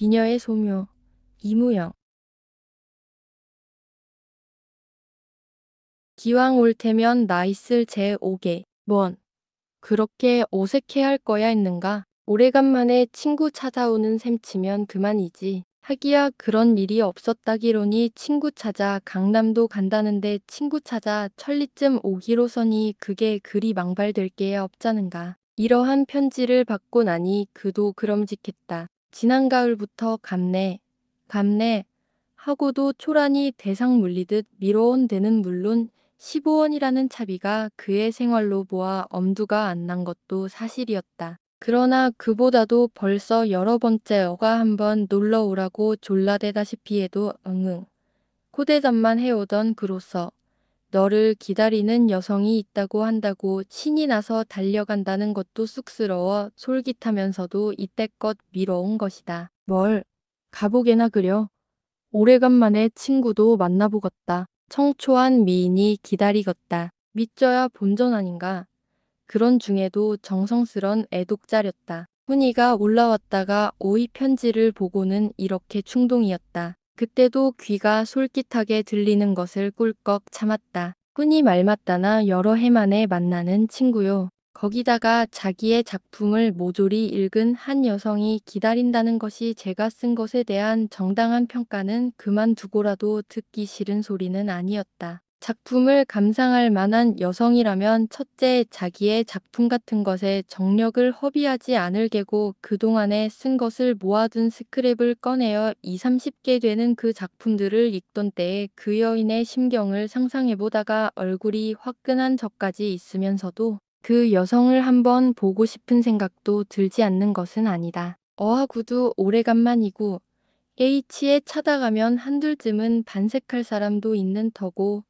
비녀의 소묘. 이무영. 기왕 올 테면 나 있을 제 5개. 뭔 그렇게 어색해할 거야 했는가? 오래간만에 친구 찾아오는 셈치면 그만이지. 하기야 그런 일이 없었다기로니 친구 찾아 강남도 간다는데 친구 찾아 천리쯤 오기로서니 그게 그리 망발될 게 없자는가. 이러한 편지를 받고 나니 그도 그럼직했다. 지난 가을부터 감내 하고도 초란히 대상 물리듯 미뤄온 데는 물론 15원이라는 차비가 그의 생활로 보아 엄두가 안 난 것도 사실이었다. 그러나 그보다도 벌써 여러 번째 어가 한번 놀러 오라고 졸라대다시피 해도 응응 코대답만 해오던 그로서 너를 기다리는 여성이 있다고 한다고 신이 나서 달려간다는 것도 쑥스러워 솔깃하면서도 이때껏 미뤄온 것이다. 뭘 가보게나 그려. 오래간만에 친구도 만나보겄다. 청초한 미인이 기다리겄다. 믿져야 본전 아닌가. 그런 중에도 정성스런 애독자렸다. 훈이가 올라왔다가 오이 편지를 보고는 이렇게 충동이었다. 그때도 귀가 솔깃하게 들리는 것을 꿀꺽 참았다. 훈이 말 맞다나 여러 해 만에 만나는 친구요. 거기다가 자기의 작품을 모조리 읽은 한 여성이 기다린다는 것이 제가 쓴 것에 대한 정당한 평가는 그만두고라도 듣기 싫은 소리는 아니었다. 작품을 감상할 만한 여성이라면 첫째 자기의 작품 같은 것에 정력을 허비하지 않을 게고 그동안에 쓴 것을 모아둔 스크랩을 꺼내어 20, 30개 되는 그 작품들을 읽던 때에 그 여인의 심경을 상상해보다가 얼굴이 화끈한 적까지 있으면서도 그 여성을 한번 보고 싶은 생각도 들지 않는 것은 아니다. 어하구도 오래간만이고 H에 찾아가면 한둘쯤은 반색할 사람도 있는 터고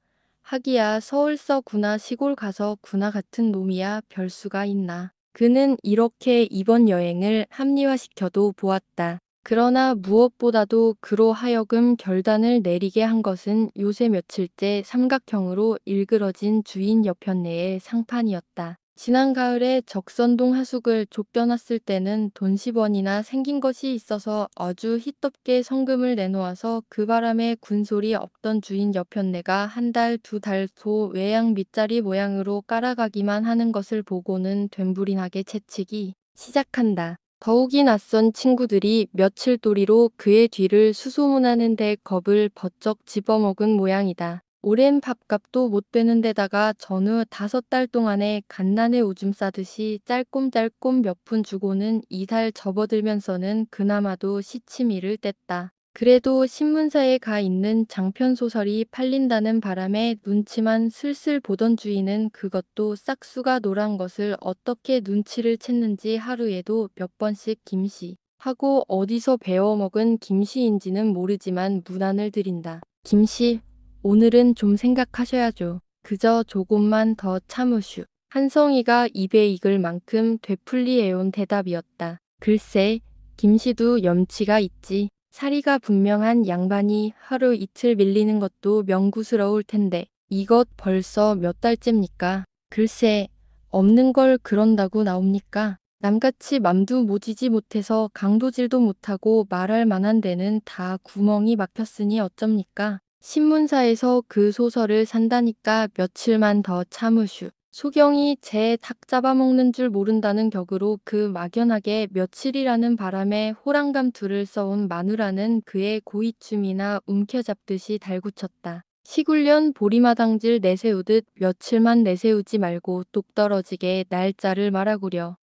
하기야 서울서 구나 시골 가서 구나 같은 놈이야 별수가 있나. 그는 이렇게 이번 여행을 합리화시켜도 보았다. 그러나 무엇보다도 그로 하여금 결단을 내리게 한 것은 요새 며칠째 삼각형으로 일그러진 주인 옆편내의 상판이었다. 지난 가을에 적선동 하숙을 좁혀놨을 때는 돈 10원이나 생긴 것이 있어서 아주 희떻게 성금을 내놓아서 그 바람에 군소리 없던 주인 옆편내가 한 달, 두 달 소 외양 밑자리 모양으로 깔아가기만 하는 것을 보고는 되물이나게 채치기 시작한다. 더욱이 낯선 친구들이 며칠 도리로 그의 뒤를 수소문하는 데 겁을 버쩍 집어먹은 모양이다. 오랜 밥값도 못 되는 데다가 전후 5달 동안에 갓난에 오줌 싸듯이 짤꼼짤꼼 몇 푼 주고는 2달 접어들면서는 그나마도 시치미를 뗐다. 그래도 신문사에 가 있는 장편소설이 팔린다는 바람에 눈치만 슬슬 보던 주인은 그것도 싹수가 노란 것을 어떻게 눈치를 챘는지 하루에도 몇 번씩 김씨 하고 어디서 배워먹은 김씨인지는 모르지만 문안을 드린다. 김씨, 오늘은 좀 생각하셔야죠. 그저 조금만 더 참으슈. 한성이가 입에 익을 만큼 되풀이해온 대답이었다. 글쎄, 김씨도 염치가 있지. 사리가 분명한 양반이 하루 이틀 밀리는 것도 명구스러울 텐데 이것 벌써 몇 달째입니까? 글쎄, 없는 걸 그런다고 나옵니까? 남같이 맘도 모지지 못해서 강도질도 못하고 말할 만한 데는 다 구멍이 막혔으니 어쩝니까? 신문사에서 그 소설을 산다니까 며칠만 더 참으슈. 소경이 제 닭 잡아먹는 줄 모른다는 격으로 그 막연하게 며칠이라는 바람에 호랑감 둘을 써온 마누라는 그의 고이춤이나 움켜잡듯이 달구쳤다. 시굴년 보리마당질 내세우듯 며칠만 내세우지 말고 똑 떨어지게 날짜를 말하구려.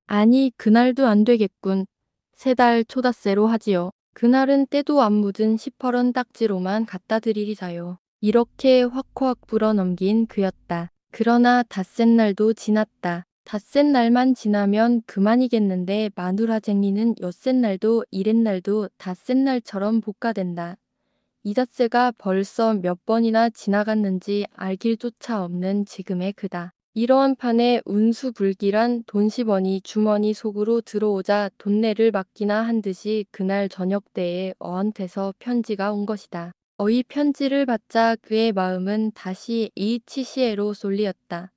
아니 그날도 안 되겠군. 3달 초닷새로 하지요. 그날은 때도 안 묻은 시퍼런 딱지로만 갖다 드리리사요. 이렇게 확확 불어넘긴 그였다. 그러나 닷새 날도 지났다. 닷새 날만 지나면 그만이겠는데 마누라쟁이는 엿새 날도 이렛 날도 닷새 날처럼 복가된다. 이 닷새가 벌써 몇 번이나 지나갔는지 알 길조차 없는 지금의 그다. 이러한 판에 운수불길한 돈 10원이 주머니 속으로 들어오자 돈내를 맡기나 한 듯이 그날 저녁 때에 어한테서 편지가 온 것이다. 어이 편지를 받자 그의 마음은 다시 이치시에로 쏠리었다.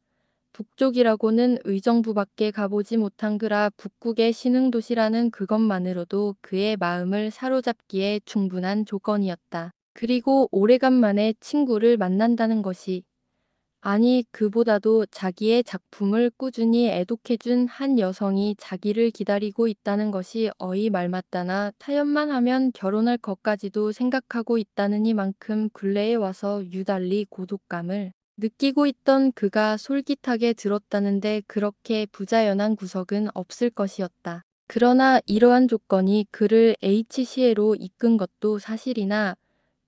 북쪽이라고는 의정부밖에 가보지 못한 그라 북극의 신흥도시라는 그것만으로도 그의 마음을 사로잡기에 충분한 조건이었다. 그리고 오래간만에 친구를 만난다는 것이, 아니 그보다도 자기의 작품을 꾸준히 애독해준 한 여성이 자기를 기다리고 있다는 것이 어이 말맞다나 타협만 하면 결혼할 것까지도 생각하고 있다는 이만큼 근래에 와서 유달리 고독감을 느끼고 있던 그가 솔깃하게 들었다는데 그렇게 부자연한 구석은 없을 것이었다. 그러나 이러한 조건이 그를 HCA로 이끈 것도 사실이나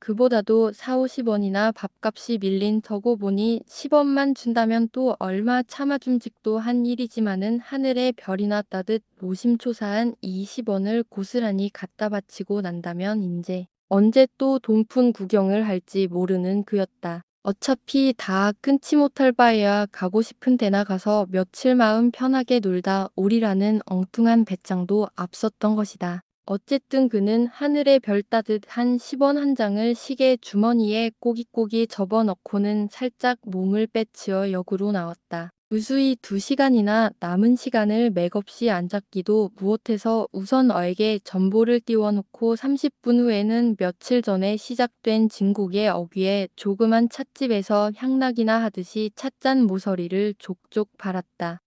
그보다도 4, 50원이나 밥값이 밀린 터고 보니 10원만 준다면 또 얼마 참아줌직도 한 일이지만은 하늘에 별이 났다듯 노심초사한 이 10원을 고스란히 갖다 바치고 난다면 인제 언제 또 동풍 구경을 할지 모르는 그였다. 어차피 다 끊지 못할 바에야 가고 싶은 데나 가서 며칠 마음 편하게 놀다 오리라는 엉뚱한 배짱도 앞섰던 것이다. 어쨌든 그는 하늘의 별 따듯 한 10원 한 장을 시계 주머니에 꼬깃꼬깃 접어넣고는 살짝 몸을 빼치어 역으로 나왔다. 무수히 2시간이나 남은 시간을 맥없이 앉았기도 무엇해서 우선 어에게 전보를 띄워놓고 30분 후에는 며칠 전에 시작된 진국의 어귀에 조그만 찻집에서 향락이나 하듯이 찻잔 모서리를 족족 팔았다.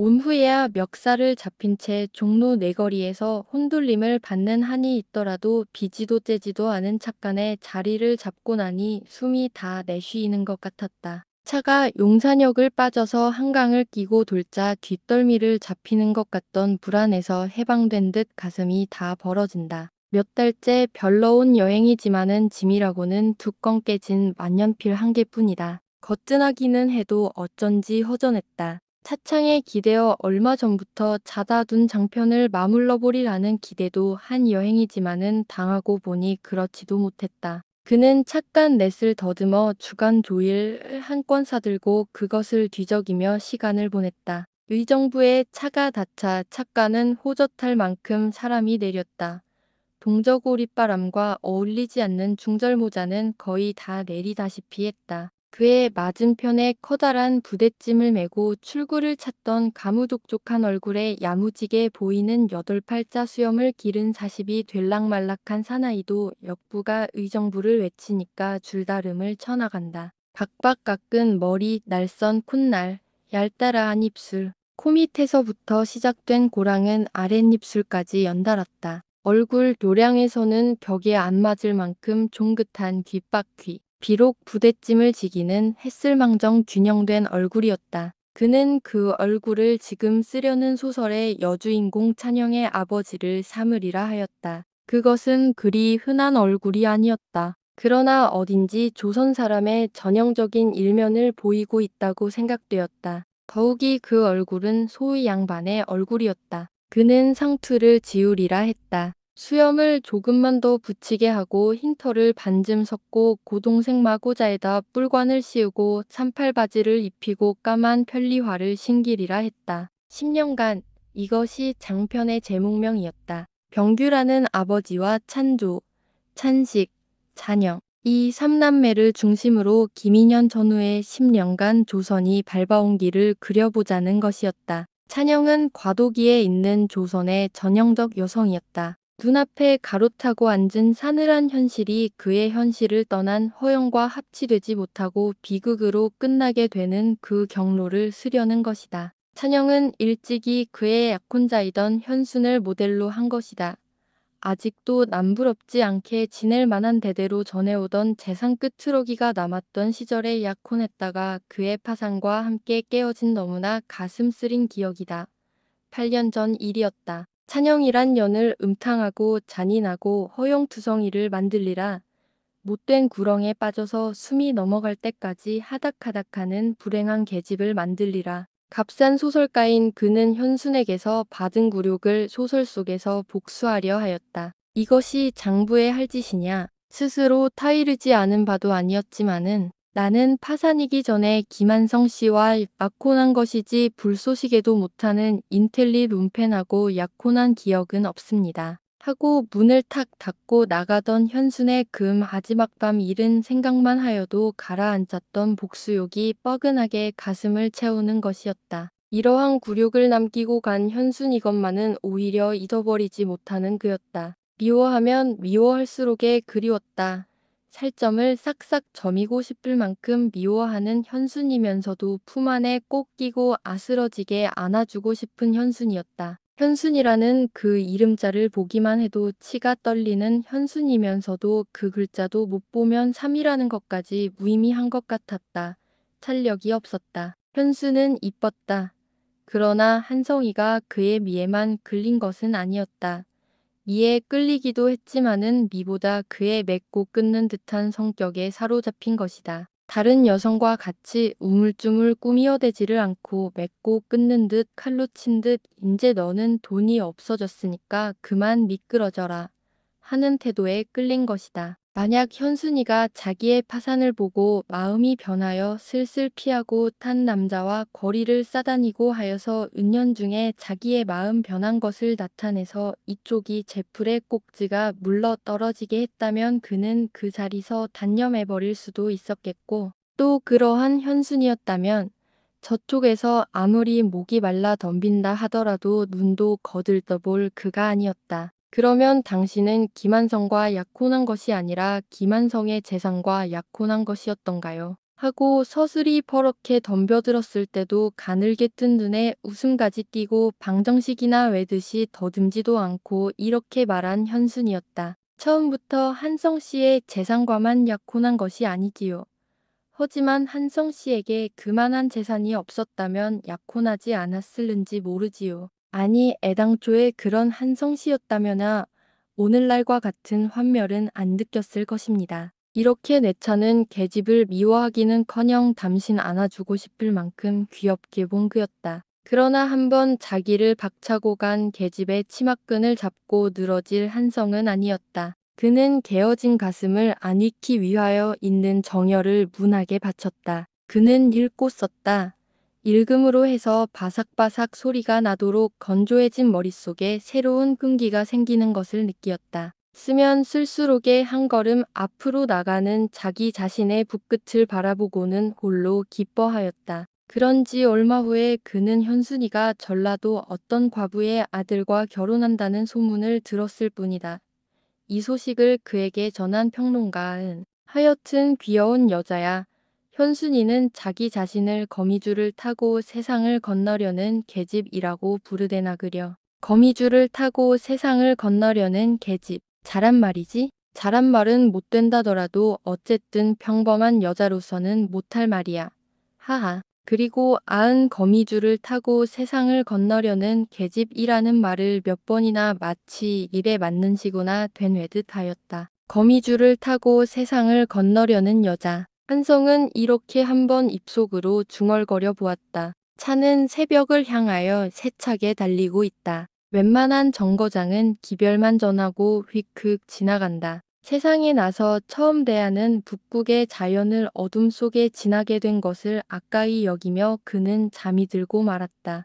온 후에야 멱살을 잡힌 채 종로 내거리에서 혼돌림을 받는 한이 있더라도 비지도 째지도 않은 찻간에 자리를 잡고 나니 숨이 다 내쉬이는 것 같았다. 차가 용산역을 빠져서 한강을 끼고 돌자 뒷덜미를 잡히는 것 같던 불안에서 해방된 듯 가슴이 다 벌어진다. 몇 달째 별러 온 여행이지만은 짐이라고는 두꺼 깨진 만년필 한 개뿐이다. 거뜬하기는 해도 어쩐지 허전했다. 차창에 기대어 얼마 전부터 자다 둔 장편을 마물러 보리라는 기대도 한 여행이지만은 당하고 보니 그렇지도 못했다. 그는 찻간 넷을 더듬어 주간 조일 한 권 사들고 그것을 뒤적이며 시간을 보냈다. 의정부에 차가 닫자 찻간은 호젓할 만큼 사람이 내렸다. 동저고리바람과 어울리지 않는 중절모자는 거의 다 내리다시피 했다. 그의 맞은편에 커다란 부대찜을 메고 출구를 찾던 가무족족한 얼굴에 야무지게 보이는 8팔자 수염을 기른 40이 될락말락한 사나이도 역부가 의정부를 외치니까 줄다름을 쳐나간다. 박박 깎은 머리, 날선 콧날, 얄따라한 입술, 코 밑에서부터 시작된 고랑은 아랫입술까지 연달았다. 얼굴 요량에서는 벽에 안 맞을 만큼 종긋한 귓바퀴. 비록 부대찜을 지기는 햇슬망정 균형된 얼굴이었다. 그는 그 얼굴을 지금 쓰려는 소설의 여주인공 찬영의 아버지를 삼으리라 하였다. 그것은 그리 흔한 얼굴이 아니었다. 그러나 어딘지 조선 사람의 전형적인 일면을 보이고 있다고 생각되었다. 더욱이 그 얼굴은 소의 양반의 얼굴이었다. 그는 상투를 지우리라 했다. 수염을 조금만 더 붙이게 하고 흰털을 반쯤 섞고 고동색 마고자에다 뿔관을 씌우고 산팔바지를 입히고 까만 편리화를 신기리라 했다. 10년간 이것이 장편의 제목명이었다. 병규라는 아버지와 찬조, 찬식, 찬영 이 삼남매를 중심으로 김인현 전후의 10년간 조선이 밟아온 길을 그려보자는 것이었다. 찬영은 과도기에 있는 조선의 전형적 여성이었다. 눈앞에 가로타고 앉은 사늘한 현실이 그의 현실을 떠난 허영과 합치되지 못하고 비극으로 끝나게 되는 그 경로를 쓰려는 것이다. 찬영은 일찍이 그의 약혼자이던 현순을 모델로 한 것이다. 아직도 남부럽지 않게 지낼 만한 대대로 전해오던 재산 끝트러기가 남았던 시절에 약혼했다가 그의 파산과 함께 깨어진 너무나 가슴 쓰린 기억이다. 8년 전 일이었다. 찬영이란 년을 음탕하고 잔인하고 허용투성이를 만들리라. 못된 구렁에 빠져서 숨이 넘어갈 때까지 하닥하닥하는 불행한 계집을 만들리라. 값싼 소설가인 그는 현순에게서 받은 굴욕을 소설 속에서 복수하려 하였다. 이것이 장부의 할 짓이냐? 스스로 타이르지 않은 바도 아니었지만은 나는 파산이기 전에 김한성 씨와 약혼한 것이지 불쏘시개도 못하는 인텔리 룸펜하고 약혼한 기억은 없습니다. 하고 문을 탁 닫고 나가던 현순의 그 마지막 밤 일은 생각만 하여도 가라앉았던 복수욕이 뻐근하게 가슴을 채우는 것이었다. 이러한 굴욕을 남기고 간 현순 이것만은 오히려 잊어버리지 못하는 그였다. 미워하면 미워할수록에 그리웠다. 살점을 싹싹 점이고 싶을 만큼 미워하는 현순이면서도 품 안에 꼭 끼고 아스러지게 안아주고 싶은 현순이었다. 현순이라는 그 이름자를 보기만 해도 치가 떨리는 현순이면서도 그 글자도 못 보면 3이라는 것까지 무의미한 것 같았다. 탄력이 없었다. 현순은 이뻤다. 그러나 한성이가 그의 미에만 끌린 것은 아니었다. 미에 끌리기도 했지만은 미보다 그의 맺고 끊는 듯한 성격에 사로잡힌 것이다. 다른 여성과 같이 우물쭈물 꾸미어대지를 않고 맺고 끊는 듯 칼로 친 듯 "인제 너는 돈이 없어졌으니까 그만 미끄러져라" 하는 태도에 끌린 것이다. 만약 현순이가 자기의 파산을 보고 마음이 변하여 슬슬 피하고 탄 남자와 거리를 싸다니고 하여서 은연중에 자기의 마음 변한 것을 나타내서 이쪽이 제풀의 꼭지가 물러 떨어지게 했다면 그는 그 자리서 단념해버릴 수도 있었겠고, 또 그러한 현순이었다면 저쪽에서 아무리 목이 말라 덤빈다 하더라도 눈도 거들떠볼 그가 아니었다. 그러면 당신은 김한성과 약혼한 것이 아니라 김한성의 재산과 약혼한 것이었던가요? 하고 서슬이 퍼렇게 덤벼들었을 때도 가늘게 뜬 눈에 웃음까지 띄고 방정식이나 외듯이 더듬지도 않고 이렇게 말한 현순이었다. 처음부터 한성 씨의 재산과만 약혼한 것이 아니지요. 하지만 한성 씨에게 그만한 재산이 없었다면 약혼하지 않았을는지 모르지요. 아니 애당초에 그런 한성 씨였다면야 오늘날과 같은 환멸은 안 느꼈을 것입니다. 이렇게 내 차는 계집을 미워하기는커녕 담신 안아주고 싶을 만큼 귀엽게 본 그였다. 그러나 한번 자기를 박차고 간 계집의 치맛끈을 잡고 늘어질 한성은 아니었다. 그는 개어진 가슴을 안 잃기 위하여 있는 정열을 문학에 바쳤다. 그는 읽고 썼다. 읽음으로 해서 바삭바삭 소리가 나도록 건조해진 머릿속에 새로운 끈기가 생기는 것을 느끼었다. 쓰면 쓸수록에 한 걸음 앞으로 나가는 자기 자신의 붓끝을 바라보고는 홀로 기뻐하였다. 그런지 얼마 후에 그는 현순이가 전라도 어떤 과부의 아들과 결혼한다는 소문을 들었을 뿐이다. 이 소식을 그에게 전한 평론가은 하여튼 귀여운 여자야. 현순이는 자기 자신을 거미줄을 타고 세상을 건너려는 계집이라고 부르대나 그려. 거미줄을 타고 세상을 건너려는 계집. 잘한 말이지? 잘한 말은 못 된다더라도 어쨌든 평범한 여자로서는 못할 말이야. 하하. 그리고 거미줄을 타고 세상을 건너려는 계집이라는 말을 몇 번이나 마치 입에 맞는 시구나 되뇌듯 하였다. 거미줄을 타고 세상을 건너려는 여자. 한성은 이렇게 한번 입속으로 중얼거려 보았다. 차는 새벽을 향하여 세차게 달리고 있다. 웬만한 정거장은 기별만 전하고 휙휙 지나간다. 세상에 나서 처음 대하는 북극의 자연을 어둠 속에 지나게 된 것을 아까이 여기며 그는 잠이 들고 말았다.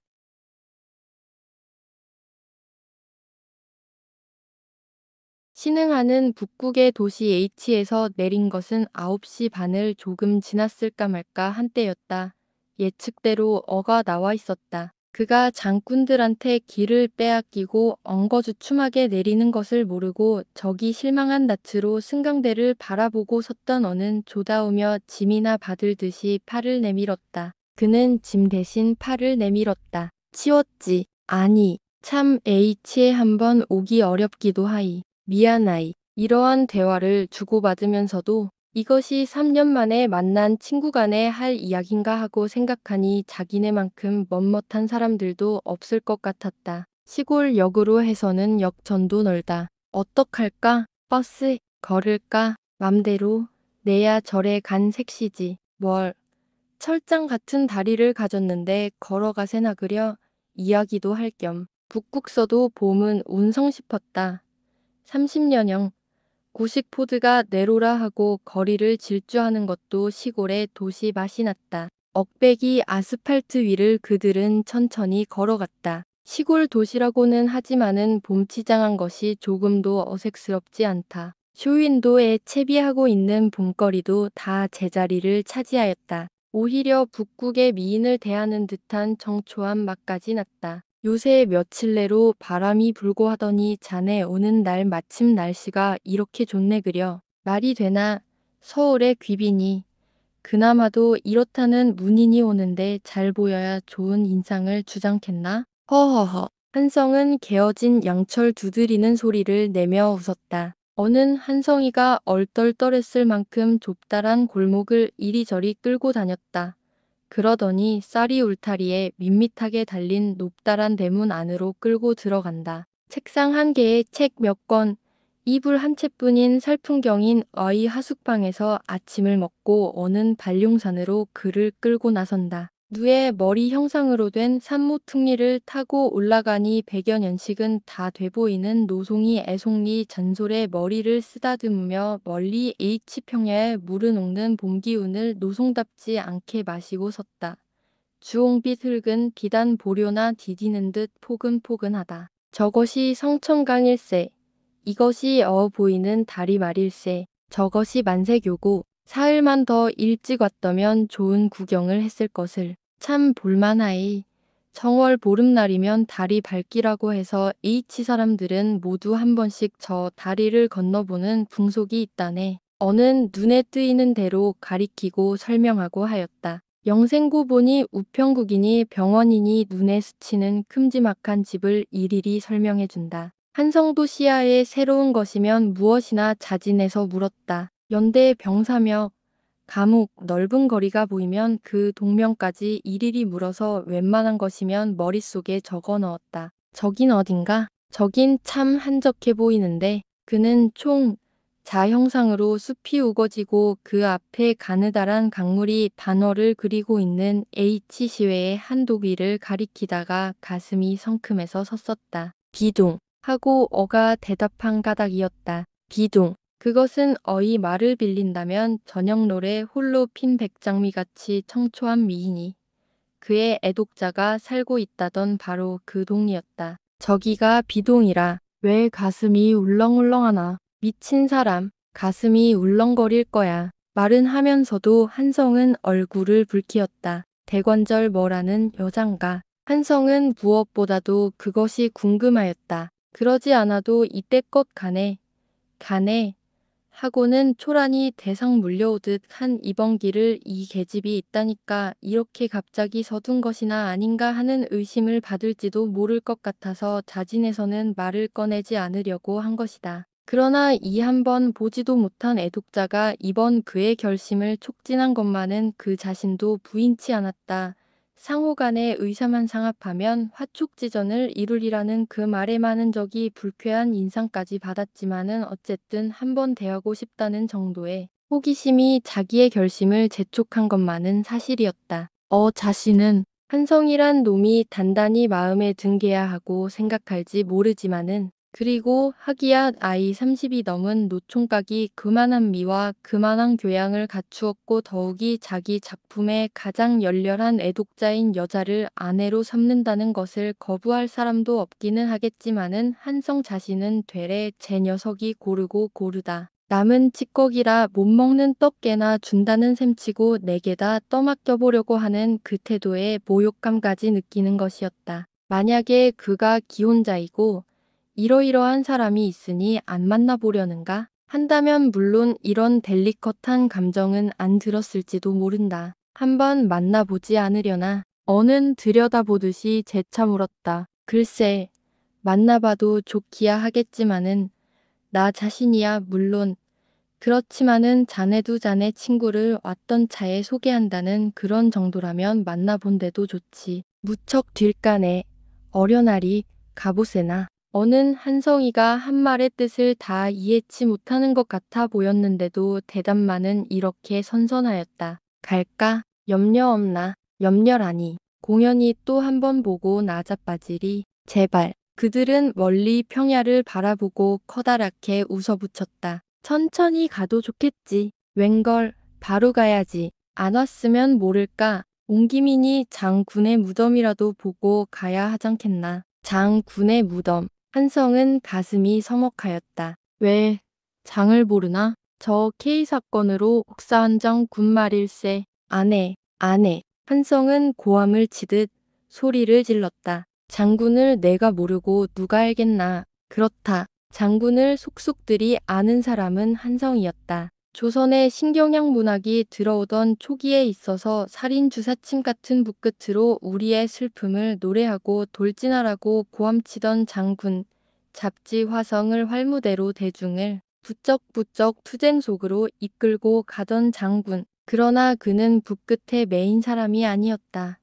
신흥하는 북극의 도시 H에서 내린 것은 9시 반을 조금 지났을까 말까 한때였다. 예측대로 어가 나와 있었다. 그가 장꾼들한테 길을 빼앗기고 엉거주춤하게 내리는 것을 모르고 저기 실망한 낯으로 승강대를 바라보고 섰던 어는 조다우며 짐이나 받을 듯이 팔을 내밀었다. 그는 짐 대신 팔을 내밀었다. 치웠지. 아니, 참 H에 한번 오기 어렵기도 하이. 미안하이. 이러한 대화를 주고받으면서도 이것이 3년 만에 만난 친구 간에 할 이야긴가 하고 생각하니 자기네만큼 멋멋한 사람들도 없을 것 같았다. 시골 역으로 해서는 역전도 넓다. 어떡할까? 버스 걸을까? 맘대로. 내야 절에 간 색시지. 뭘. 철장 같은 다리를 가졌는데 걸어가세나 그려. 이야기도 할 겸. 북극서도 봄은 운성 싶었다. 30년형. 고식포드가 내로라 하고 거리를 질주하는 것도 시골의 도시 맛이 났다. 억배기 아스팔트 위를 그들은 천천히 걸어갔다. 시골 도시라고는 하지만은 봄치장한 것이 조금도 어색스럽지 않다. 쇼윈도에 채비하고 있는 봄거리도 다 제자리를 차지하였다. 오히려 북극의 미인을 대하는 듯한 청초한 맛까지 났다. 요새 며칠 내로 바람이 불고 하더니 자네 오는 날 마침 날씨가 이렇게 좋네 그려. 말이 되나 서울의 귀빈이 그나마도 이렇다는 문인이 오는데 잘 보여야 좋은 인상을 주장했나? 허허허. 한성은 개어진 양철 두드리는 소리를 내며 웃었다. 어는 한성이가 얼떨떨했을 만큼 좁다란 골목을 이리저리 끌고 다녔다. 그러더니 쌀이 울타리에 밋밋하게 달린 높다란 대문 안으로 끌고 들어간다. 책상 한 개에 책 몇 권, 이불 한 채뿐인 살풍경인 어이 하숙방에서 아침을 먹고 어는 반룡산으로 그를 끌고 나선다. 누에 머리 형상으로 된 산모특리를 타고 올라가니 100여 년씩은 다 돼 보이는 노송이 애송리 잔솔에 머리를 쓰다듬으며 멀리 H평야에 물을 녹는 봄 기운을 노송답지 않게 마시고 섰다. 주홍빛 흙은 비단 보료나 디디는 듯 포근포근하다. 저것이 성천강일세. 이것이 보이는 다리 말일세. 저것이 만세교고 사흘만 더 일찍 왔더면 좋은 구경을 했을 것을. 참 볼만하이. 정월 보름날이면 다리 밝기라고 해서 H 사람들은 모두 한 번씩 저 다리를 건너보는 풍속이 있다네. 어는 눈에 뜨이는 대로 가리키고 설명하고 하였다. 영생고 보니 우평국이니 병원이니 눈에 스치는 큼지막한 집을 일일이 설명해준다. 한성도 시야에 새로운 것이면 무엇이나 자진해서 물었다. 연대 병사며 감옥 넓은 거리가 보이면 그 동명까지 일일이 물어서 웬만한 것이면 머릿속에 적어 넣었다. 저긴 어딘가? 저긴 참 한적해 보이는데 그는 총 자형상으로 숲이 우거지고 그 앞에 가느다란 강물이 반월을 그리고 있는 H시외의 한 도기를 가리키다가 가슴이 성큼해서 섰었다. 비동 하고 어가 대답한 가닥이었다. 비동. 그것은 어이 말을 빌린다면 저녁노래 홀로 핀 백장미같이 청초한 미인이 그의 애독자가 살고 있다던 바로 그 동이었다. 저기가 비동이라. 왜 가슴이 울렁울렁하나. 미친 사람. 가슴이 울렁거릴 거야. 말은 하면서도 한성은 얼굴을 붉히었다. 대관절 뭐라는 여잔가. 한성은 무엇보다도 그것이 궁금하였다. 그러지 않아도 이때껏 가네. 가네. 하고는 초란히 대상 물려오듯 한 이번기를 이 계집이 있다니까 이렇게 갑자기 서둔 것이나 아닌가 하는 의심을 받을지도 모를 것 같아서 자진해서는 말을 꺼내지 않으려고 한 것이다. 그러나 이 한 번 보지도 못한 애독자가 이번 그의 결심을 촉진한 것만은 그 자신도 부인치 않았다. 상호간의 의사만 상합하면 화촉지전을 이루리라는 그 말에 많은 적이 불쾌한 인상까지 받았지만은 어쨌든 한번 대하고 싶다는 정도의 호기심이 자기의 결심을 재촉한 것만은 사실이었다. 자신은 한성이란 놈이 단단히 마음에 든게야 하고 생각할지 모르지만은 그리고 하기야 나이 30이 넘은 노총각이 그만한 미와 그만한 교양을 갖추었고 더욱이 자기 작품의 가장 열렬한 애독자인 여자를 아내로 삼는다는 것을 거부할 사람도 없기는 하겠지만은 한성 자신은 되레 제 녀석이 고르고 고르다. 남은 찌꺼기라 못 먹는 떡깨나 준다는 셈치고 내게다 떠맡겨보려고 하는 그 태도에 모욕감까지 느끼는 것이었다. 만약에 그가 기혼자이고 이러이러한 사람이 있으니 안 만나보려는가? 한다면 물론 이런 델리컷한 감정은 안 들었을지도 모른다. 한번 만나보지 않으려나? 어는 들여다보듯이 재차 물었다. 글쎄, 만나봐도 좋기야 하겠지만은 나 자신이야 물론 그렇지만은 자네도 자네 친구를 왔던 차에 소개한다는 그런 정도라면 만나본데도 좋지. 무척 딜까네. 어련하리 가보세나. 어는 한성이가 한 말의 뜻을 다 이해치 못하는 것 같아 보였는데도 대답만은 이렇게 선선하였다. 갈까? 염려 없나? 염려라니. 공연히 또 한 번 보고 나자빠지리. 제발. 그들은 멀리 평야를 바라보고 커다랗게 웃어붙였다. 천천히 가도 좋겠지. 웬걸, 바로 가야지. 안 왔으면 모를까. 온 김이니 장군의 무덤이라도 보고 가야 하잖겠나. 장군의 무덤. 한성은 가슴이 서먹하였다. 왜 장을 모르나? 저 K 사건으로 혹사한 장군 말일세. 안 해. 한성은 고함을 치듯 소리를 질렀다. 장군을 내가 모르고 누가 알겠나. 그렇다. 장군을 속속들이 아는 사람은 한성이었다. 조선의 신경양 문학이 들어오던 초기에 있어서 살인 주사침 같은 붓끝으로 우리의 슬픔을 노래하고 돌진하라고 고함치던 장군, 잡지 화성을 활무대로 대중을 부쩍부쩍 투쟁 속으로 이끌고 가던 장군. 그러나 그는 붓끝에 매인 사람이 아니었다.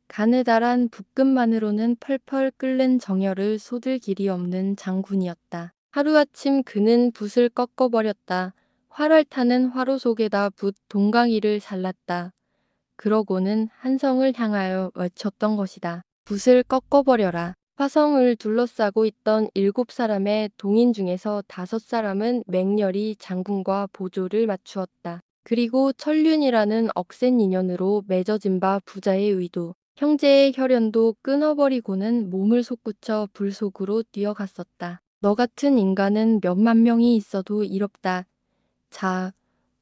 가느다란 붓끝만으로는 펄펄 끓는 정열을 쏟을 길이 없는 장군이었다. 하루아침 그는 붓을 꺾어버렸다. 활활 타는 화로 속에다 붓 동강이를 잘랐다. 그러고는 한성을 향하여 외쳤던 것이다. 붓을 꺾어버려라. 화성을 둘러싸고 있던 7사람의 동인 중에서 5사람은 맹렬히 장군과 보조를 맞추었다. 그리고 천륜이라는 억센 인연으로 맺어진 바 부자의 의도, 형제의 혈연도 끊어버리고는 몸을 솟구쳐 불 속으로 뛰어갔었다. 너 같은 인간은 몇만 명이 있어도 이롭다. 자,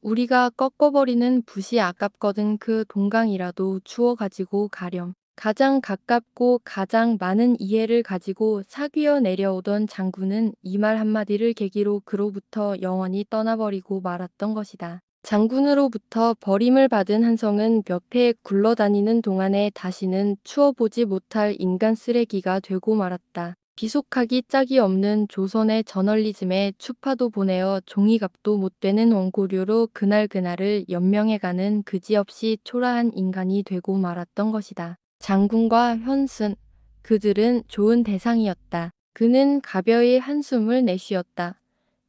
우리가 꺾어버리는 붓이 아깝거든. 그 동강이라도 주워 가지고 가렴. 가장 가깝고 가장 많은 이해를 가지고 사귀어 내려오던 장군은 이 말 한마디를 계기로 그로부터 영원히 떠나버리고 말았던 것이다. 장군으로부터 버림을 받은 한성은 몇 해 굴러다니는 동안에 다시는 추워보지 못할 인간 쓰레기가 되고 말았다. 비속하기 짝이 없는 조선의 저널리즘에 추파도 보내어 종이값도 못 되는 원고료로 그날그날을 연명해가는 그지없이 초라한 인간이 되고 말았던 것이다. 장군과 현순, 그들은 좋은 대상이었다. 그는 가벼이 한숨을 내쉬었다.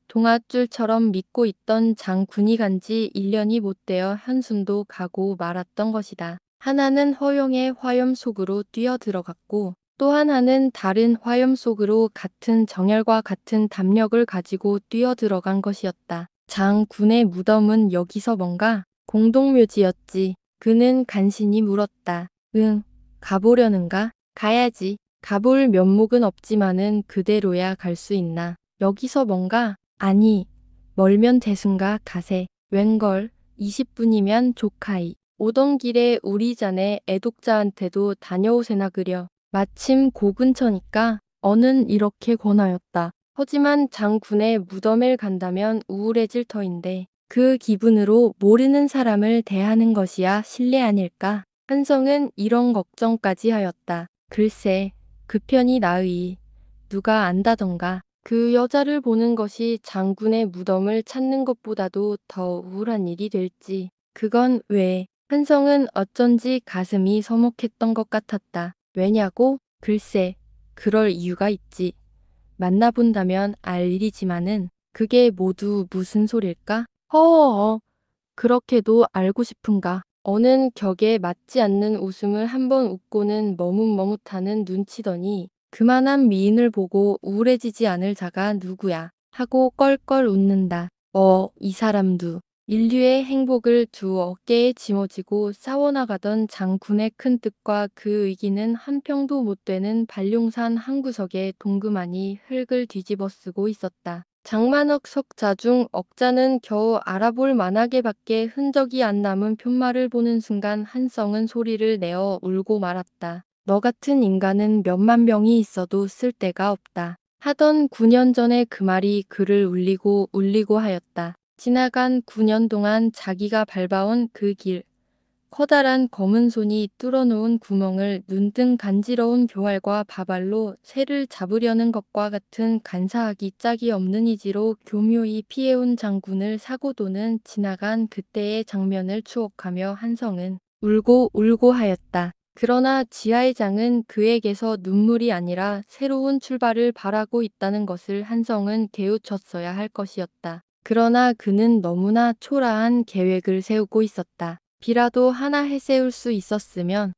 동아줄처럼 믿고 있던 장군이 간지 1년이 못 되어 현순도 가고 말았던 것이다. 하나는 허용의 화염 속으로 뛰어들어갔고 또 하나는 다른 화염 속으로 같은 정열과 같은 담력을 가지고 뛰어들어간 것이었다. 장군의 무덤은 여기서 뭔가 공동묘지였지. 그는 간신히 물었다. 응, 가보려는가? 가야지. 가볼 면목은 없지만은 그대로야 갈 수 있나? 여기서 뭔가? 아니, 멀면 대순가 가세. 웬걸, 20분이면 조카이. 오던 길에 우리 자네 애독자한테도 다녀오세나 그려. 마침 고 근처니까 어는 이렇게 권하였다. 하지만 장군의 무덤을 간다면 우울해질 터인데 그 기분으로 모르는 사람을 대하는 것이야 실례 아닐까? 한성은 이런 걱정까지 하였다. 글쎄, 그 편이 나으이. 누가 안다던가. 그 여자를 보는 것이 장군의 무덤을 찾는 것보다도 더 우울한 일이 될지. 그건 왜? 한성은 어쩐지 가슴이 서먹했던 것 같았다. 왜냐고? 글쎄, 그럴 이유가 있지. 만나본다면 알 일이지만은 그게 모두 무슨 소릴까? 허허허. 그렇게도 알고 싶은가? 어는 격에 맞지 않는 웃음을 한번 웃고는 머뭇머뭇하는 눈치더니 그만한 미인을 보고 우울해지지 않을 자가 누구야? 하고 껄껄 웃는다. 이 사람도 인류의 행복을 두 어깨에 짊어지고 싸워나가던 장군의 큰 뜻과 그 의기는 한 평도 못 되는 반룡산 한 구석에 동그마니 흙을 뒤집어 쓰고 있었다. 장만억 석자 중 억자는 겨우 알아볼 만하게밖에 흔적이 안 남은 편말을 보는 순간 한성은 소리를 내어 울고 말았다. 너 같은 인간은 몇만 명이 있어도 쓸데가 없다. 하던 9년 전에 그 말이 그를 울리고 울리고 하였다. 지나간 9년 동안 자기가 밟아온 그 길, 커다란 검은 손이 뚫어놓은 구멍을 눈등 간지러운 교활과 바발로 새를 잡으려는 것과 같은 간사하기 짝이 없는 이지로 교묘히 피해온 장군을 사고도는 지나간 그때의 장면을 추억하며 한성은 울고 울고 하였다. 그러나 지하의 장은 그에게서 눈물이 아니라 새로운 출발을 바라고 있다는 것을 한성은 깨우쳤어야 할 것이었다. 그러나 그는 너무나 초라한 계획을 세우고 있었다. 비라도 하나 해세울 수 있었으면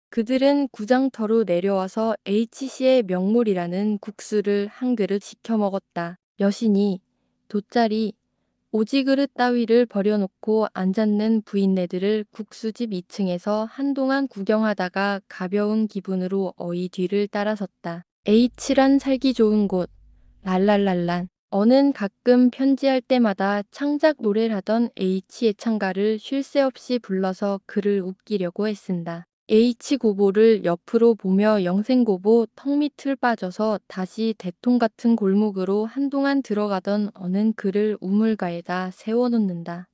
그들은 구장터로 내려와서 H씨의 명물이라는 국수를 한 그릇 시켜 먹었다. 여신이 돗자리 오지 그릇 따위를 버려놓고 앉았는 부인네들을 국수집 2층에서 한동안 구경하다가 가벼운 기분으로 어이 뒤를 따라섰다. H란 살기 좋은 곳. 랄랄랄란. 어는 가끔 편지할 때마다 창작 노래를 하던 H 애창가를 쉴 새 없이 불러서 그를 웃기려고 애쓴다. H 고보를 옆으로 보며 영생고보 턱 밑을 빠져서 다시 대통 같은 골목으로 한동안 들어가던 어는 그를 우물가에다 세워놓는다.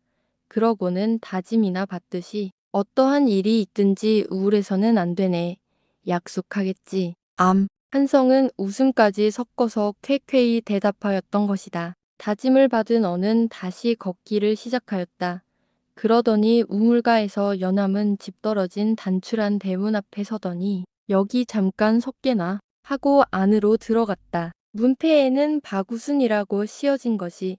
그러고는 다짐이나 받듯이 어떠한 일이 있든지 우울해서는 안 되네. 약속하겠지. 한성은 웃음까지 섞어서 쾌쾌히 대답하였던 것이다. 다짐을 받은 어는 다시 걷기를 시작하였다. 그러더니 우물가에서 여남은 집 떨어진 단출한 대문 앞에 서더니 여기 잠깐 섰게나 하고 안으로 들어갔다. 문패에는 박우순이라고 씌어진 것이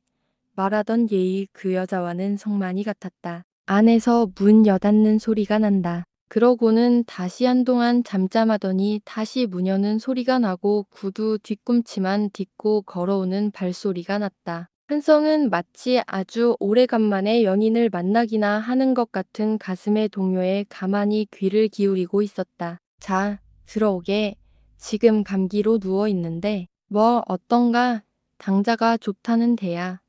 말하던 예의 그 여자와는 성만이 같았다. 안에서 문 여닫는 소리가 난다. 그러고는 다시 한동안 잠잠하더니 다시 문 여는 소리가 나고 구두 뒤꿈치만 딛고 걸어오는 발소리가 났다. 한성은 마치 아주 오래간만에 연인을 만나기나 하는 것 같은 가슴의 동요에 가만히 귀를 기울이고 있었다. 자, 들어오게. 지금 감기로 누워 있는데 뭐 어떤가? 당자가 좋다는 데야.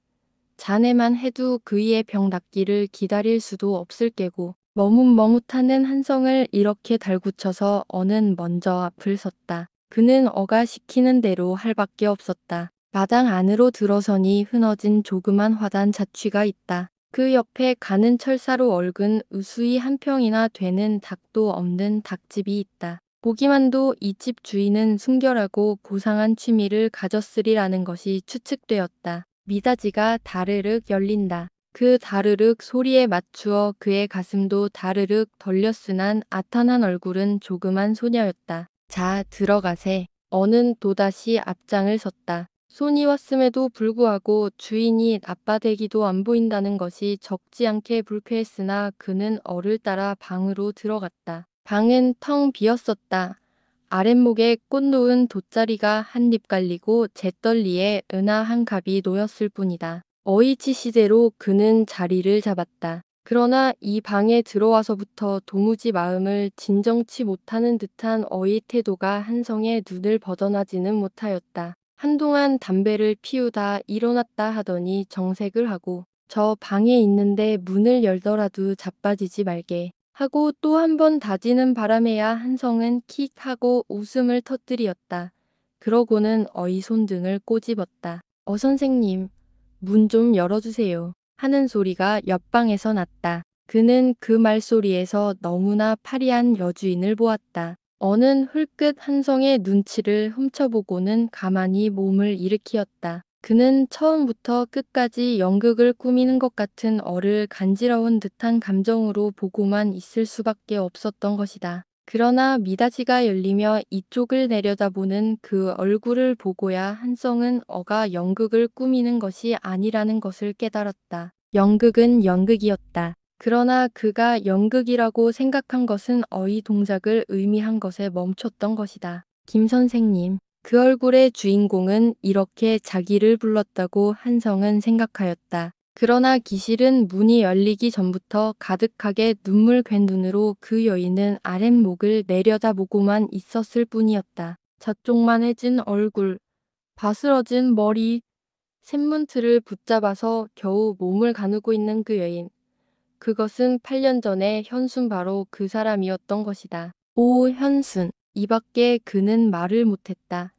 자네만 해도 그이의 병 낫기를 기다릴 수도 없을 게고 머뭇머뭇하는 한성을 이렇게 달구쳐서 어는 먼저 앞을 섰다. 그는 어가 시키는 대로 할 밖에 없었다. 마당 안으로 들어서니 흐너진 조그만 화단 자취가 있다. 그 옆에 가는 철사로 얽은 우수히 한 평이나 되는 닭도 없는 닭집이 있다. 보기만도 이 집 주인은 순결하고 고상한 취미를 가졌으리라는 것이 추측되었다. 미닫이가 다르륵 열린다. 그 다르륵 소리에 맞추어 그의 가슴도 다르륵 덜렸으난 아탄한 얼굴은 조그만 소녀였다. 자, 들어가세. 어는 또다시 앞장을 섰다. 손이 왔음에도 불구하고 주인이 아빠되기도 안 보인다는 것이 적지 않게 불쾌했으나 그는 어를 따라 방으로 들어갔다. 방은 텅 비었었다. 아랫목에 꽃 놓은 돗자리가 한입 깔리고 잿덜리에 은하 한 갑이 놓였을 뿐이다. 어이치 시대로 그는 자리를 잡았다. 그러나 이 방에 들어와서부터 도무지 마음을 진정치 못하는 듯한 어이 태도가 한성의 눈을 벗어나지는 못하였다. 한동안 담배를 피우다 일어났다 하더니 정색을 하고 저 방에 있는데 문을 열더라도 자빠지지 말게 하고 또 한 번 다지는 바람에야 한성은 킥 하고 웃음을 터뜨렸다. 그러고는 어이 손등을 꼬집었다. 선생님, 문 좀 열어주세요. 하는 소리가 옆방에서 났다. 그는 그 말소리에서 너무나 파리한 여주인을 보았다. 어는 흘끗 한성의 눈치를 훔쳐보고는 가만히 몸을 일으키었다. 그는 처음부터 끝까지 연극을 꾸미는 것 같은 어를 간지러운 듯한 감정으로 보고만 있을 수밖에 없었던 것이다. 그러나 미닫이가 열리며 이쪽을 내려다보는 그 얼굴을 보고야 한성은 어가 연극을 꾸미는 것이 아니라는 것을 깨달았다. 연극은 연극이었다. 그러나 그가 연극이라고 생각한 것은 어이 동작을 의미한 것에 멈췄던 것이다. 김 선생님, 그 얼굴의 주인공은 이렇게 자기를 불렀다고 한성은 생각하였다. 그러나 기실은 문이 열리기 전부터 가득하게 눈물 괸 눈으로 그 여인은 아랫목을 내려다보고만 있었을 뿐이었다. 자쪽만해진 얼굴, 바스러진 머리, 샘문틀을 붙잡아서 겨우 몸을 가누고 있는 그 여인. 그것은 8년 전에 현순 바로 그 사람이었던 것이다. 오 현순. 이 밖에 그는 말을 못했다.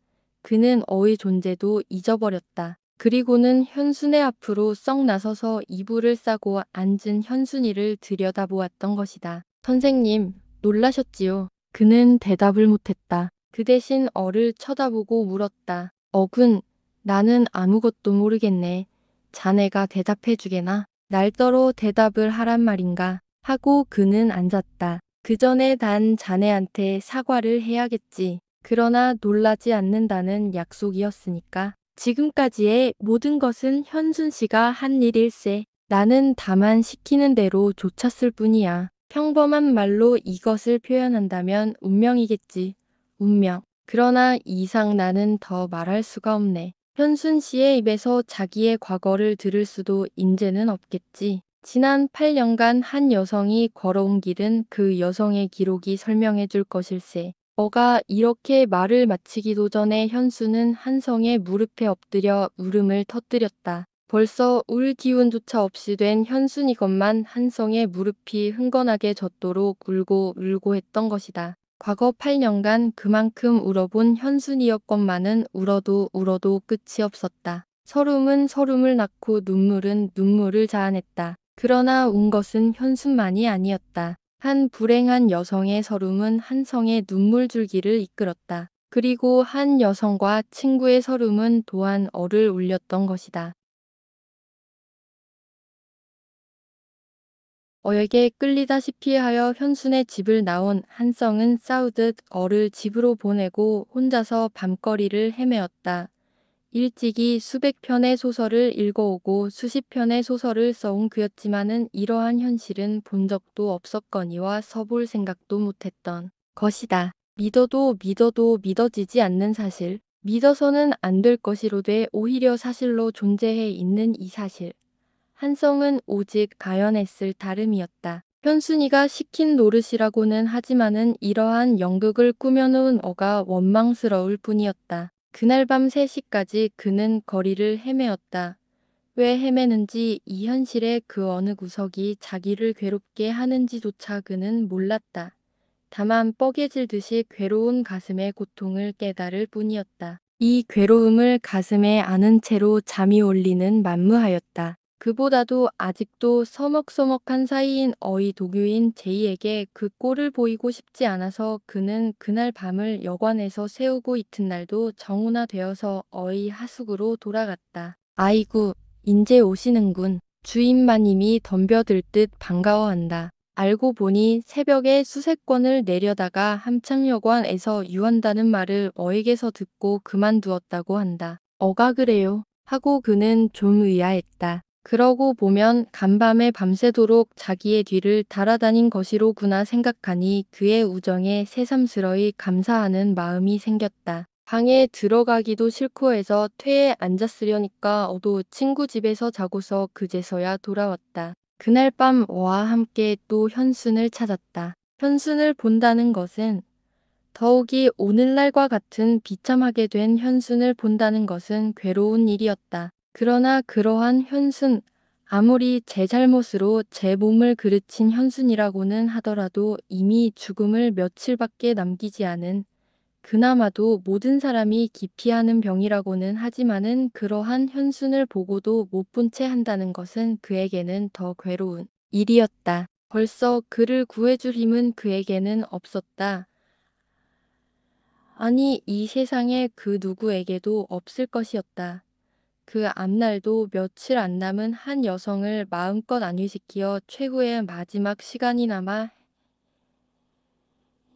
그는 어의 존재도 잊어버렸다. 그리고는 현순의 앞으로 썩 나서서 이불을 싸고 앉은 현순이를 들여다보았던 것이다. 선생님, 놀라셨지요? 그는 대답을 못했다. 그 대신 어를 쳐다보고 물었다. 어군, 나는 아무것도 모르겠네. 자네가 대답해 주게나. 날더러 대답을 하란 말인가 하고 그는 앉았다. 그 전에 단 자네한테 사과를 해야겠지. 그러나 놀라지 않는다는 약속이었으니까. 지금까지의 모든 것은 현순 씨가 한 일일세. 나는 다만 시키는 대로 좇았을 뿐이야. 평범한 말로 이것을 표현한다면 운명이겠지. 운명. 그러나 이 이상 나는 더 말할 수가 없네. 현순 씨의 입에서 자기의 과거를 들을 수도 인제는 없겠지. 지난 8년간 한 여성이 걸어온 길은 그 여성의 기록이 설명해 줄 것일세. 어가 이렇게 말을 마치기도 전에 현수는 한성의 무릎에 엎드려 울음을 터뜨렸다. 벌써 울 기운조차 없이 된 현순이것만 한성의 무릎이 흥건하게 젖도록 울고 울고 했던 것이다. 과거 8년간 그만큼 울어본 현순이였건만은 울어도 울어도 끝이 없었다. 서름은 서름을 낳고 눈물은 눈물을 자아냈다. 그러나 운 것은 현순만이 아니었다. 한 불행한 여성의 서름은 한성의 눈물줄기를 이끌었다. 그리고 한 여성과 친구의 서름은 또한 어를 울렸던 것이다. 어에게 끌리다시피 하여 현순의 집을 나온 한성은 싸우듯 어를 집으로 보내고 혼자서 밤거리를 헤매었다. 일찍이 수백 편의 소설을 읽어오고 수십 편의 소설을 써온 그였지만은 이러한 현실은 본 적도 없었거니와 서볼 생각도 못했던 것이다. 믿어도 믿어도 믿어지지 않는 사실, 믿어서는 안 될 것이로되 오히려 사실로 존재해 있는 이 사실. 한성은 오직 가연했을 따름이었다. 현순이가 시킨 노릇이라고는 하지만은 이러한 연극을 꾸며놓은 어가 원망스러울 뿐이었다. 그날 밤 3시까지 그는 거리를 헤매었다. 왜 헤매는지 이 현실의 그 어느 구석이 자기를 괴롭게 하는지조차 그는 몰랐다. 다만 뻐개질 듯이 괴로운 가슴의 고통을 깨달을 뿐이었다. 이 괴로움을 가슴에 안은 채로 잠이 올리는 만무하였다. 그보다도 아직도 서먹서먹한 사이인 어이 도교인 제이에게 그 꼴을 보이고 싶지 않아서 그는 그날 밤을 여관에서 새우고 이튿날도 정오나 되어서 어이 하숙으로 돌아갔다. 아이구, 인제 오시는군. 주인마님이 덤벼들 듯 반가워한다. 알고 보니 새벽에 수세권을 내려다가 함창여관에서 유한다는 말을 어에게서 듣고 그만두었다고 한다. 어가 그래요? 하고 그는 좀 의아했다. 그러고 보면 간밤에 밤새도록 자기의 뒤를 달아다닌 것이로구나 생각하니 그의 우정에 새삼스러이 감사하는 마음이 생겼다. 방에 들어가기도 싫고 해서 퇴에 앉았으려니까 어도 친구 집에서 자고서 그제서야 돌아왔다. 그날 밤 어와 함께 또 현순을 찾았다. 현순을 본다는 것은 더욱이 오늘날과 같은 비참하게 된 현순을 본다는 것은 괴로운 일이었다. 그러나 그러한 현순, 아무리 제 잘못으로 제 몸을 그르친 현순이라고는 하더라도 이미 죽음을 며칠밖에 남기지 않은 그나마도 모든 사람이 기피하는 병이라고는 하지만은 그러한 현순을 보고도 못 본 채 한다는 것은 그에게는 더 괴로운 일이었다. 벌써 그를 구해줄 힘은 그에게는 없었다. 아니 이 세상에 그 누구에게도 없을 것이었다. 그 앞날도 며칠 안 남은 한 여성을 마음껏 안위시키어 최후의 마지막 시간이나마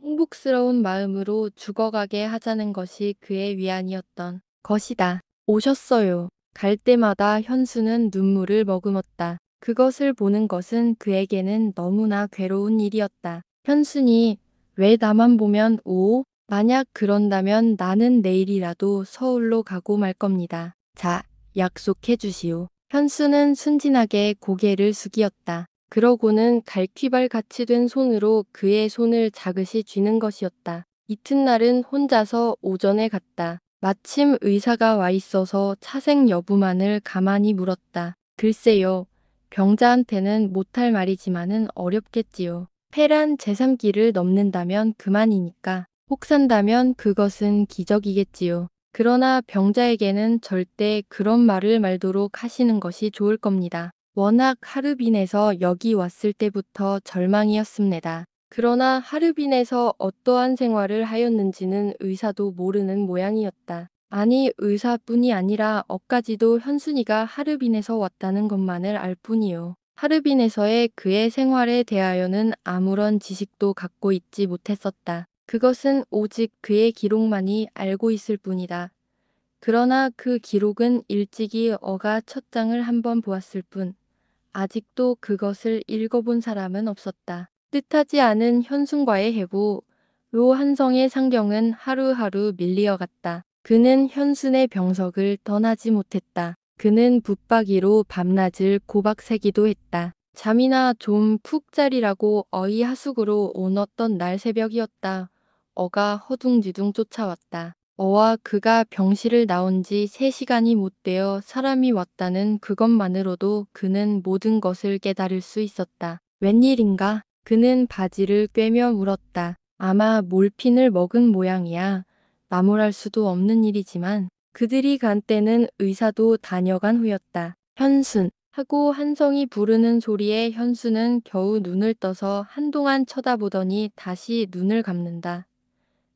행복스러운 마음으로 죽어가게 하자는 것이 그의 위안이었던 것이다. 오셨어요. 갈 때마다 현수는 눈물을 머금었다. 그것을 보는 것은 그에게는 너무나 괴로운 일이었다. 현순이 왜 나만 보면 오? 만약 그런다면 나는 내일이라도 서울로 가고 말 겁니다. 자, 약속해 주시오. 현수는 순진하게 고개를 숙이었다. 그러고는 갈퀴발 같이 된 손으로 그의 손을 자긋이 쥐는 것이었다. 이튿날은 혼자서 오전에 갔다. 마침 의사가 와 있어서 차생 여부만을 가만히 물었다. 글쎄요. 병자한테는 못할 말이지만은 어렵겠지요. 폐란 제3기를 넘는다면 그만이니까. 혹 산다면 그것은 기적이겠지요. 그러나 병자에게는 절대 그런 말을 말도록 하시는 것이 좋을 겁니다. 워낙 하르빈에서 여기 왔을 때부터 절망이었습니다. 그러나 하르빈에서 어떠한 생활을 하였는지는 의사도 모르는 모양이었다. 아니 의사뿐이 아니라 엇까지도 현순이가 하르빈에서 왔다는 것만을 알 뿐이요. 하르빈에서의 그의 생활에 대하여는 아무런 지식도 갖고 있지 못했었다. 그것은 오직 그의 기록만이 알고 있을 뿐이다. 그러나 그 기록은 일찍이 어가 첫 장을 한번 보았을 뿐 아직도 그것을 읽어본 사람은 없었다. 뜻하지 않은 현순과의 해부, 요 한성의 상경은 하루하루 밀리어 갔다. 그는 현순의 병석을 떠나지 못했다. 그는 붙박이로 밤낮을 고박새기도 했다. 잠이나 좀 푹 자리라고 어이 하숙으로 온 어떤 날 새벽이었다. 어가 허둥지둥 쫓아왔다. 어와 그가 병실을 나온 지 3시간이 못 되어 사람이 왔다는 그것만으로도 그는 모든 것을 깨달을 수 있었다. 웬일인가? 그는 바지를 꿰며 물었다. 아마 몰핀을 먹은 모양이야. 나무랄 수도 없는 일이지만 그들이 간 때는 의사도 다녀간 후였다. 현순 하고 한성이 부르는 소리에 현수는 겨우 눈을 떠서 한동안 쳐다보더니 다시 눈을 감는다.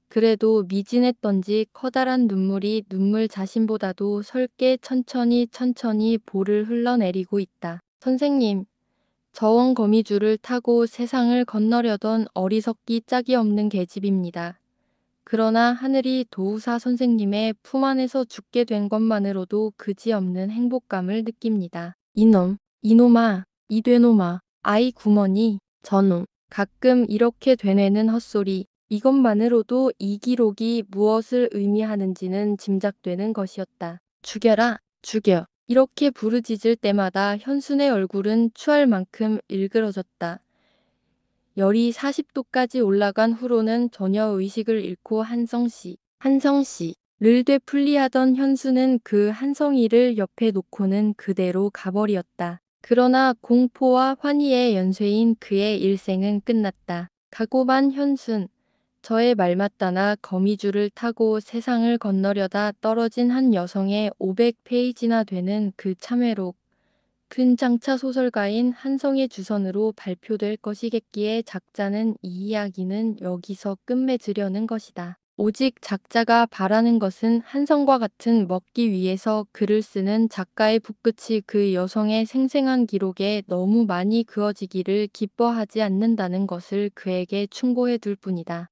그래도 미진했던지 커다란 눈물이 눈물 자신보다도 설게 천천히 볼을 흘러내리고 있다. 선생님, 저원 거미줄을 타고 세상을 건너려던 어리석기 짝이 없는 계집입니다. 그러나 하늘이 도우사 선생님의 품 안에서 죽게 된 것만으로도 그지없는 행복감을 느낍니다. 이놈아, 이되놈아, 아이 구머니, 저놈. 가끔 이렇게 되뇌는 헛소리, 이것만으로도 이 기록이 무엇을 의미하는지는 짐작되는 것이었다. 죽여라, 죽여. 이렇게 부르짖을 때마다 현순의 얼굴은 추할 만큼 일그러졌다. 열이 40도까지 올라간 후로는 전혀 의식을 잃고 한성씨를 되풀이하던 현수는 그 한성이를 옆에 놓고는 그대로 가버리었다. 그러나 공포와 환희의 연쇄인 그의 일생은 끝났다. 가고만 현순, 저의 말 맞다나 거미줄을 타고 세상을 건너려다 떨어진 한 여성의 500페이지나 되는 그 참회록, 큰 장차 소설가인 한성의 주선으로 발표될 것이겠기에 작자는 이 이야기는 여기서 끝맺으려는 것이다. 오직 작자가 바라는 것은 한성과 같은 먹기 위해서 글을 쓰는 작가의 붓끝이 그 여성의 생생한 기록에 너무 많이 그어지기를 기뻐하지 않는다는 것을 그에게 충고해 둘 뿐이다.